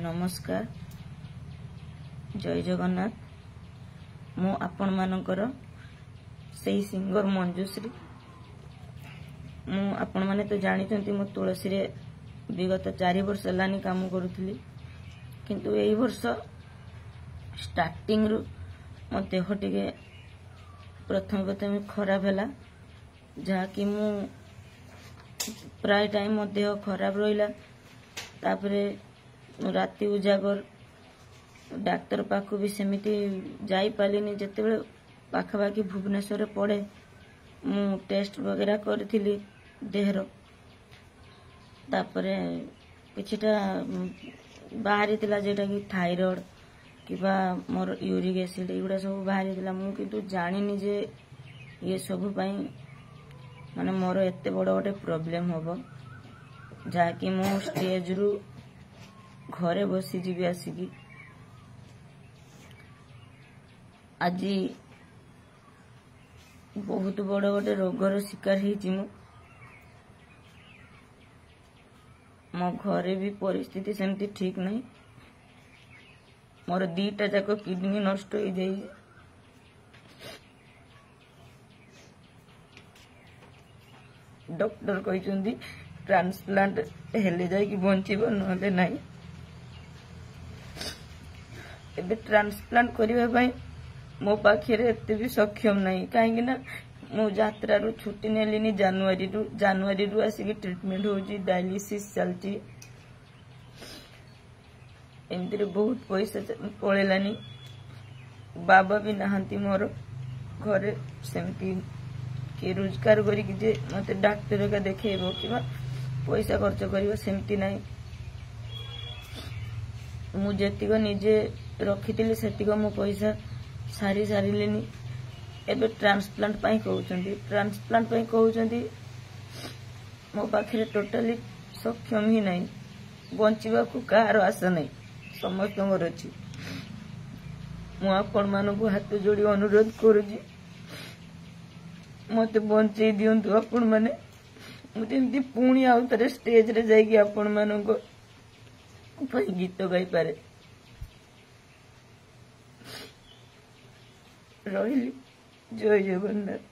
नमस्कार जय जगन्नाथ मु आपण मानकर सही सिंगर मंजुश्री मु आपण माने तो जानिचंती मु तुलसी रे विगत 4 वर्ष लानी काम करूथली किंतु एई वर्ष स्टार्टिंग रु मो देह टिके प्रथम खराब हैला जहा कि मु प्राय टाइम मो देह खराब रहिला तापरे राति उजागर डाक्तर पाखु भी सेमिति जाई पालिनी जते बेले पाखापाखि भुवनेश्वर पड़े मु टेस्ट वगैरह करथिली देहर तापरे किछटा बाहरी तिला जेटा कि थायराइड किबा मोर यूरिक एसिड एगुडा सब बाहरी तिला मु किंतु जानिनी जे ये सब पई माने मोर एते बड़ गोटे प्रॉब्लम होबो जा कि मु स्टेज रु घरे बसी जीवी आसिकी आज बहुत बड़ गोटे रोगर शिकार होइछि मो घरे भी परिस्थिति सेमती ठीक नहीं मोर 2टा जाक किडनी नष्ट हो जाई डॉक्टर कहचंदी ट्रांसप्लांट हेले जाई कि बंचिबो नले नाही एबे ट्रांसप्लांट करिबा पई मो पाखरे एते भी सक्षम नहीं काहेकि ना मो यात्रा रु छुट्टी नेलिनी जनवरी रु आसी ट्रीटमेंट होजी डायलिसिस चलती एमती बहुत पैसा पळेलानी बाबा भी नहांती मोर घरे सेमती के रोजगार करी जे मते डॉक्टर का देखेबो किबा पैसा खर्च करिवो सेमती नाही मु जेतिक निजे रखितिले सेतिक मो पैसा सारिलेनी एबे ट्रांसप्लांट पई कहउचंदी मो पाखरे टोटली सक्षम ही नहीं बंचिबा को कार आशा नहीं समस्त मोर अछि मु आपण मानकु हाथ जोड़ी अनुरोध करूजी मते बंचई दियंतु आपण माने मु जेमती पुणी आउ तरे स्टेज रे जाई कि आपण मानको पई गीत गाई पारे रहिली जय जगन्नाथ।